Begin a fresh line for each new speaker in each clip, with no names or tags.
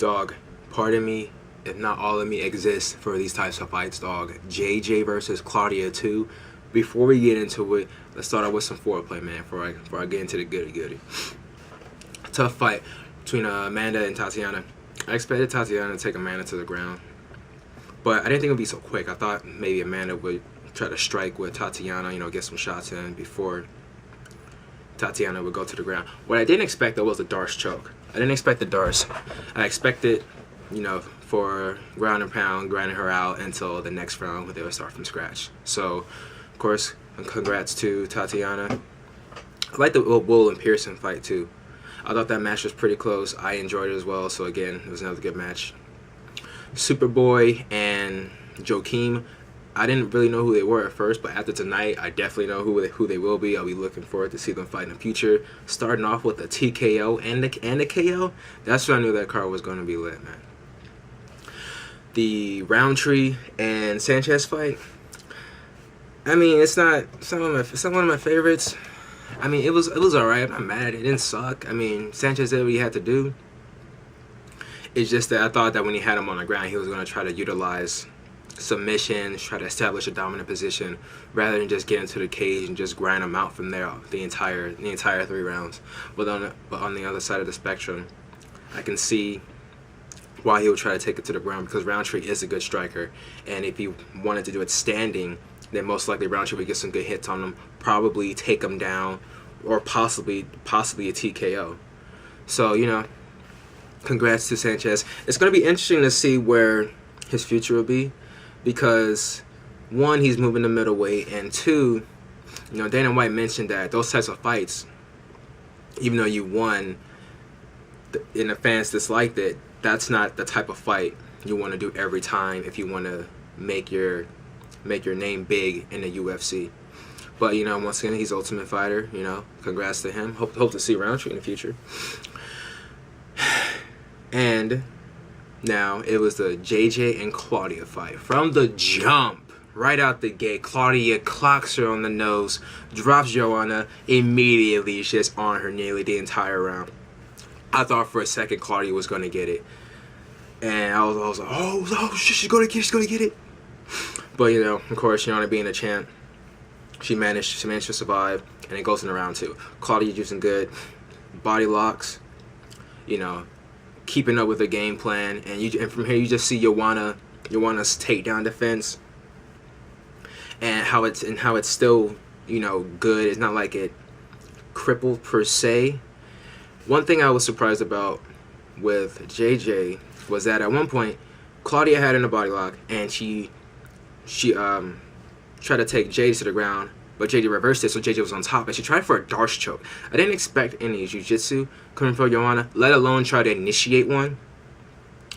Dog, part of me, if not all of me, exists for these types of fights, dog. JJ versus Claudia 2. Before we get into it, let's start out with some foreplay, man, before I get into the goody. Tough fight between Amanda and Tatiana. I expected Tatiana to take Amanda to the ground, but I didn't think it would be so quick. I thought maybe Amanda would try to strike with Tatiana, get some shots in before Tatiana would go to the ground. What I didn't expect, though, was a Darce choke. I didn't expect the Darce. I expected, for ground and pound, grinding her out until the next round where they would start from scratch. So, of course, congrats to Tatiana. I like the Bull and Pearson fight, too. I thought that match was pretty close. I enjoyed it as well. So, again, it was another good match. Superboy and Joaquim, I didn't really know who they were at first, but after tonight, I definitely know who they will be. I'll be looking forward to see them fight in the future. Starting off with a TKO and a KO, that's when I knew that card was going to be lit, man. The Roundtree and Sanchez fight, I mean, it's one of my favorites. I mean, it was alright. I'm not mad. It didn't suck. I mean, Sanchez did what he had to do. It's just that I thought that when he had him on the ground, he was going to try to utilize submission, try to establish a dominant position, rather than just get into the cage and just grind him out from there the entire 3 rounds. But on the other side of the spectrum, I can see why he would try to take it to the ground, because Roundtree is a good striker, and if he wanted to do it standing, then most likely Roundtree would get some good hits on him, probably take him down, or possibly a TKO. So, congrats to Sanchez. It's going to be interesting to see where his future will be, because 1, he's moving to middleweight, and 2, Dana White mentioned that those types of fights, even though you won and the fans disliked it, that's not the type of fight you want to do every time if you want to make your name big in the UFC. But once again, he's Ultimate Fighter. Congrats to him. Hope to see Roundtree in the future. And now it was the JJ and Claudia fight. From the jump, right out the gate, Claudia clocks her on the nose, drops Joanna immediately. She's just on her nearly the entire round. I thought for a second Claudia was going to get it. And I was like, oh shit, she's going to get it. But, of course, Joanna being a champ, she managed to survive, and it goes into round 2. Claudia using good body locks, keeping up with the game plan, and from here you just see Joanna's takedown defense, and how it's still good. It's not like it crippled per se. One thing I was surprised about with JJ was that at one point Claudia had her in a body lock, and she tried to take JJ to the ground, but JJ reversed it, so JJ was on top, and she tried for a Darce choke. I didn't expect any jiu-jitsu coming from Joanna, let alone try to initiate one.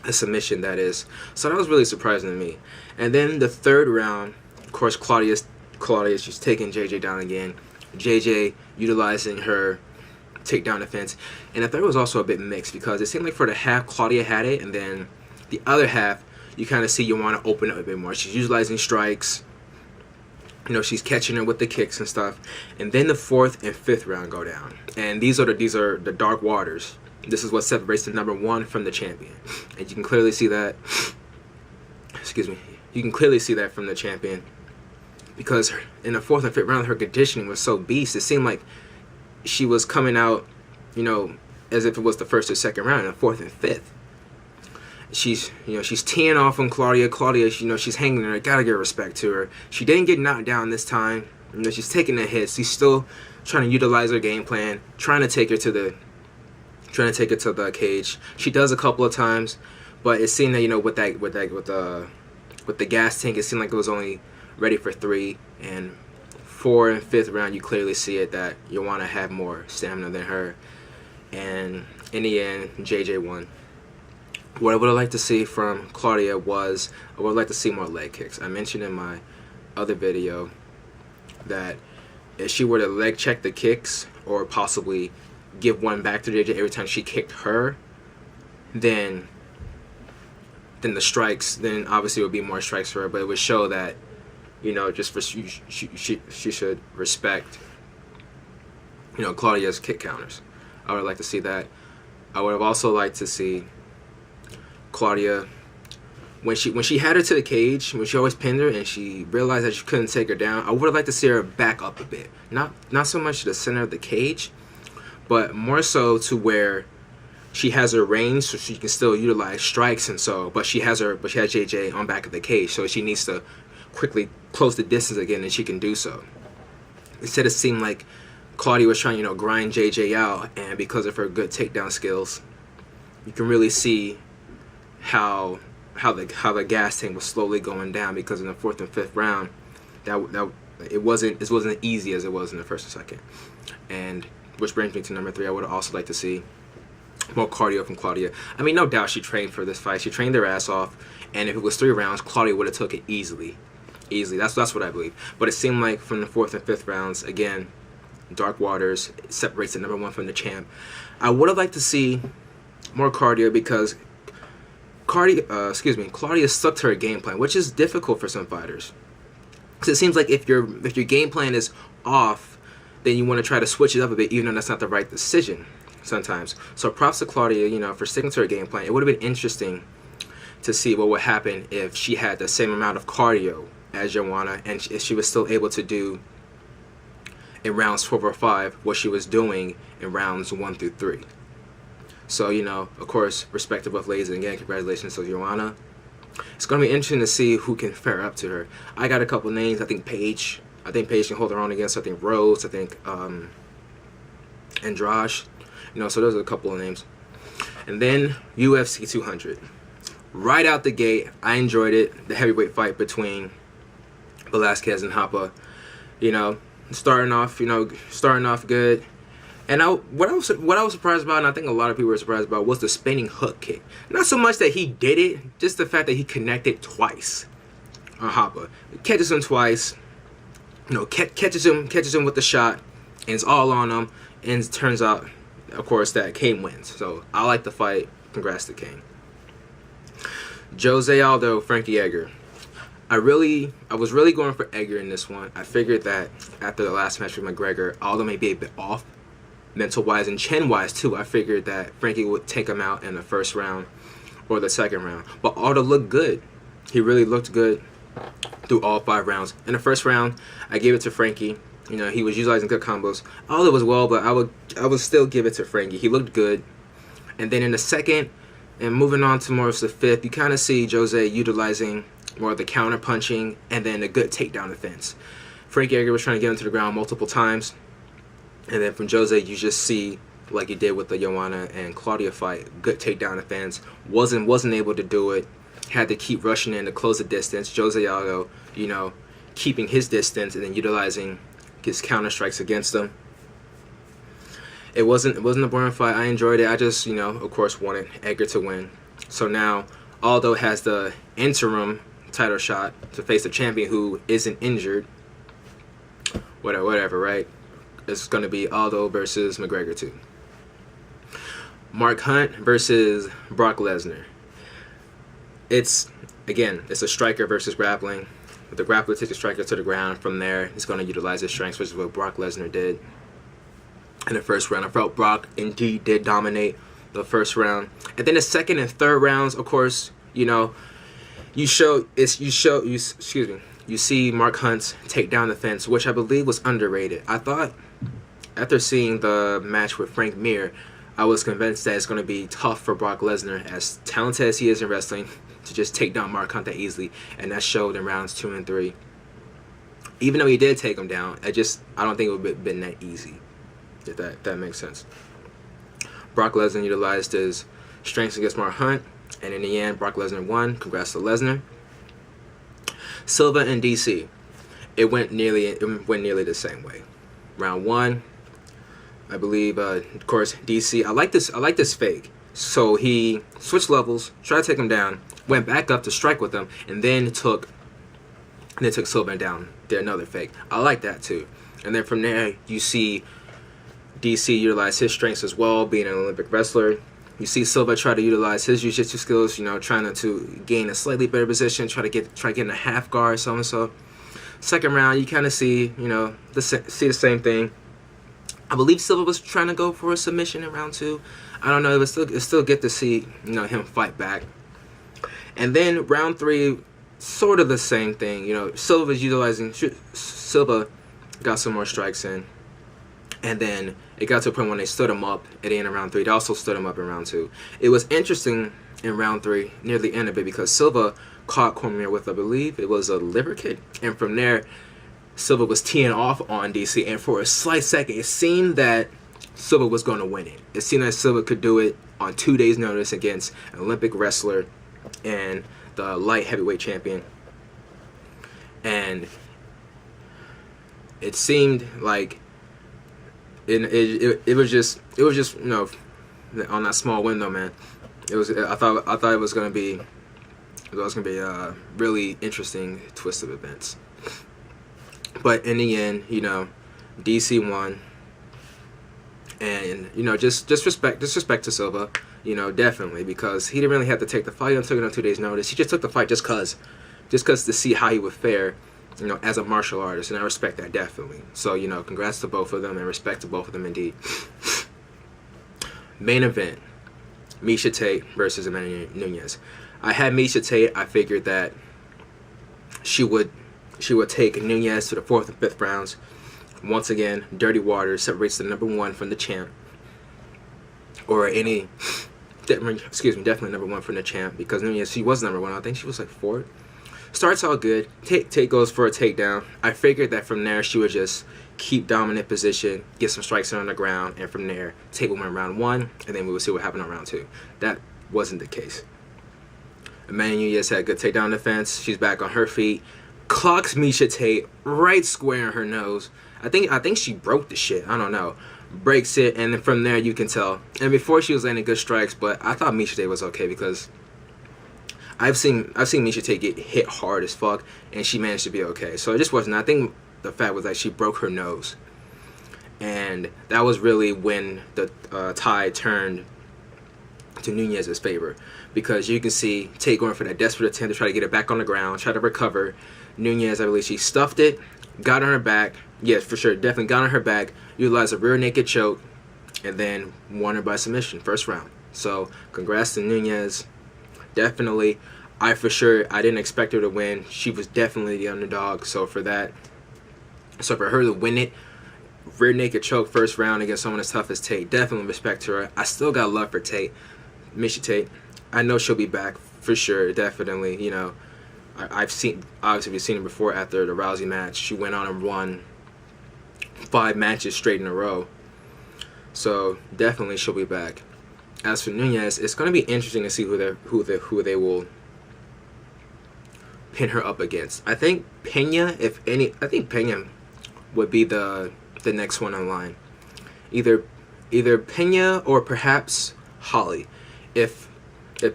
A submission, that is. So that was really surprising to me. And then the 3rd round, of course, Claudia's just taking JJ down again. JJ utilizing her takedown defense. And the 3rd was also a bit mixed, because it seemed like for the half, Claudia had it, and then the other half, you kind of see Joanna open up a bit more. She's utilizing strikes. She's catching her with the kicks and stuff. And then the 4th and 5th round go down. And these are the dark waters. This is what separates the number 1 from the champion. And you can clearly see that. Excuse me. You can clearly see that from the champion, because in the 4th and 5th round, her conditioning was so beast. It seemed like she was coming out, as if it was the 1st or 2nd round in the 4th and 5th. She's teeing off on Claudia. Claudia, she's hanging there. Gotta give respect to her. She didn't get knocked down this time. She's taking the hits. She's still trying to utilize her game plan, trying to take her to the cage. She does a couple of times, but it seemed that with the gas tank, it seemed like it was only ready for 3. And 4th and 5th round, you clearly see it that Joanna had more stamina than her. And in the end, JJ won. What I would have liked to see from Claudia was, I would like to see more leg kicks. I mentioned in my other video that if she were to leg check the kicks, or possibly give one back to JJ every time she kicked her, then the strikes, then obviously it would be more strikes for her, but it would show that, just for she should respect, Claudia's kick counters. I would like to see that. I would have also liked to see Claudia, when she had her to the cage, when she always pinned her and she realized that she couldn't take her down, I would have liked to see her back up a bit. Not so much to the center of the cage, but more so to where she has her range, so she can still utilize strikes, and so, but she has JJ on back of the cage, so she needs to quickly close the distance again, and she can do so. Instead, it seemed like Claudia was trying, grind JJ out, and because of her good takedown skills, you can really see how the gas tank was slowly going down, because in the 4th and 5th round, it wasn't as easy as it was in the 1st and 2nd. And which brings me to number 3. I would also like to see more cardio from Claudia. I mean, no doubt she trained for this fight. She trained their ass off, and if it was 3 rounds, Claudia would have took it easily. That's what I believe. But it seemed like from the 4th and 5th rounds, again, dark waters, it separates the number 1 from the champ. I would have liked to see more cardio, because Claudia stuck to her game plan, which is difficult for some fighters. Because it seems like if your game plan is off, then you want to try to switch it up a bit, even though that's not the right decision sometimes. So props to Claudia, for sticking to her game plan. It would have been interesting to see what would happen if she had the same amount of cardio as Joanna, and if she was still able to do in rounds 4 or 5 what she was doing in rounds 1 through 3. So, of course, respective of ladies, and again, congratulations to Joanna. It's going to be interesting to see who can fare up to her. I got a couple names. I think Paige can hold her own against, I think, Rose. I think Andrade. So those are a couple of names. And then UFC 200. Right out the gate, I enjoyed it. The heavyweight fight between Velasquez and Hapa. Starting off good. And what I was surprised about, and I think a lot of people were surprised about, was the spinning hook kick. Not so much that he did it, just the fact that he connected twice on Hapa. Catches him twice. Catches him with the shot, and it's all on him. And it turns out, of course, that Kane wins. So I like the fight. Congrats to Kane. Jose Aldo, Frankie Edgar. I was really going for Edgar in this one. I figured that after the last match with McGregor, Aldo may be a bit off, mental-wise and chin-wise too. I figured that Frankie would take him out in the 1st round or the 2nd round. But Aldo looked good. He really looked good through all 5 rounds. In the 1st round, I gave it to Frankie. He was utilizing good combos. Aldo was well, but I would still give it to Frankie. He looked good. And then in the 2nd, and moving on to more of the 5th, you kind of see Jose utilizing more of the counter punching and then a good takedown defense. Frankie Edgar was trying to get him to the ground multiple times. And then from Jose, you just see, like he did with the Joanna and Claudia fight, good takedown defense. Wasn't able to do it. Had to keep rushing in to close the distance. Jose Aldo, keeping his distance and then utilizing his counter strikes against him. It wasn't a boring fight. I enjoyed it. I just, of course, wanted Edgar to win. So now Aldo has the interim title shot to face the champion who isn't injured. Whatever, right? It's going to be Aldo versus McGregor 2. Mark Hunt versus Brock Lesnar. It's a striker versus grappling. The grappler takes the striker to the ground. From there, he's going to utilize his strengths, which is what Brock Lesnar did in the 1st round. I felt Brock indeed did dominate the 1st round. And then the 2nd and 3rd rounds, of course, you see Mark Hunt's takedown defense, which I believe was underrated. I thought, after seeing the match with Frank Mir, I was convinced that it's going to be tough for Brock Lesnar, as talented as he is in wrestling, to just take down Mark Hunt that easily, and that showed in rounds 2 and 3. Even though he did take him down, I don't think it would have been that easy, if that makes sense. Brock Lesnar utilized his strengths against Mark Hunt, and in the end, Brock Lesnar won. Congrats to Lesnar. Silva and DC. It went nearly the same way. Round 1, I believe, of course, DC. I like this fake. So he switched levels, tried to take him down, went back up to strike with him, and then took Silva down. Did another fake. I like that too. And then from there, you see DC utilize his strengths as well, being an Olympic wrestler. You see Silva try to utilize his jiu-jitsu skills, trying to gain a slightly better position, try to get in a half guard, so and so. 2nd round, you kind of see, the same thing. I believe Silva was trying to go for a submission in round 2. I don't know. It was still good to see, him fight back. And then round 3, sort of the same thing. You know, Silva got some more strikes in. And then it got to a point when they stood him up at the end of round 3. They also stood him up in round 2. It was interesting in round 3, near the end of it, because Silva caught Cormier with, I believe, it was a liver kick. And from there, Silva was teeing off on DC. And for a slight second, it seemed that Silva was going to win it. It seemed that Silva could do it on 2 days' notice against an Olympic wrestler and the light heavyweight champion. And it seemed like it was just you know, on that small window, man. It was I thought it was gonna be a really interesting twist of events. But in the end, you know, DC won. And, you know, just respect to Silva, you know, definitely, because he didn't really have to take the fight. He took it on 2 days' notice. He just took the fight just cause to see how he would fare, you know, as a martial artist, and I respect that definitely. So, you know, congrats to both of them and respect to both of them indeed. Main event, Miesha Tate versus Amanda Nunes. I had Miesha Tate. I figured that she would take Nunes to the 4th and 5th rounds. Once again, dirty water separates the number 1 from the champ, or any. Definitely number 1 from the champ, because Nunes, she was number 1. I think she was like 4th. Starts all good. Tate goes for a takedown. I figured that from there she would just keep dominant position, get some strikes on the ground, and from there Tate would win round 1, and then we would see what happened on round 2. That wasn't the case. Amanda Nunes had a good takedown defense. She's back on her feet. Clocks Miesha Tate right square in her nose. I think she broke the shit. I don't know. Breaks it, and then from there you can tell. And before she was landing good strikes, but I thought Miesha Tate was okay, because I've seen Miesha Tate get hit hard as fuck, and she managed to be okay. So it just wasn't. I think the fact was that she broke her nose, and that was really when the tide turned to Nunes' favor, because you can see Tate going for that desperate attempt to try to get it back on the ground, try to recover. Nunes, I believe she stuffed it, got on her back. Yes, for sure, definitely got on her back, utilized a rear naked choke, and then won her by submission, first round. So congrats to Nunes. Definitely, I didn't expect her to win. She was definitely the underdog. So for her to win it, rear naked choke first round against someone as tough as Tate, definitely respect to her. I still got love for Tate, Miesha Tate. I know she'll be back for sure, definitely. You know, we've seen her before after the Rousey match. She went on and won 5 matches straight in a row. So definitely she'll be back. As for Nunes, it's going to be interesting to see who they will pin her up against. I think Pena, Pena would be the next one in line. Either Pena or perhaps Holly. If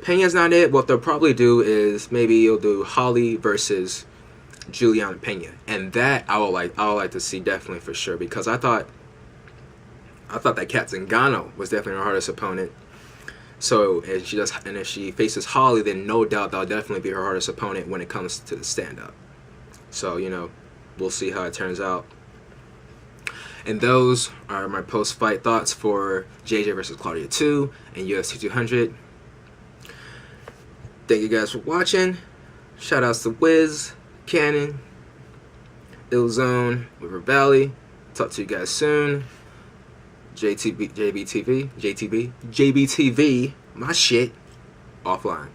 Pena's not it, what they'll probably do is maybe you'll do Holly versus Juliana Pena, and that I would like to see, definitely, for sure, because I thought that Kat Zingano was definitely her hardest opponent. So if she faces Holly, then no doubt that'll definitely be her hardest opponent when it comes to the stand-up. So, you know, we'll see how it turns out. And those are my post-fight thoughts for JJ versus Claudia 2 and UFC 200. Thank you guys for watching. Shout outs to Wiz, Cannon, Illzone, River Valley. Talk to you guys soon. JBTV, my shit, offline.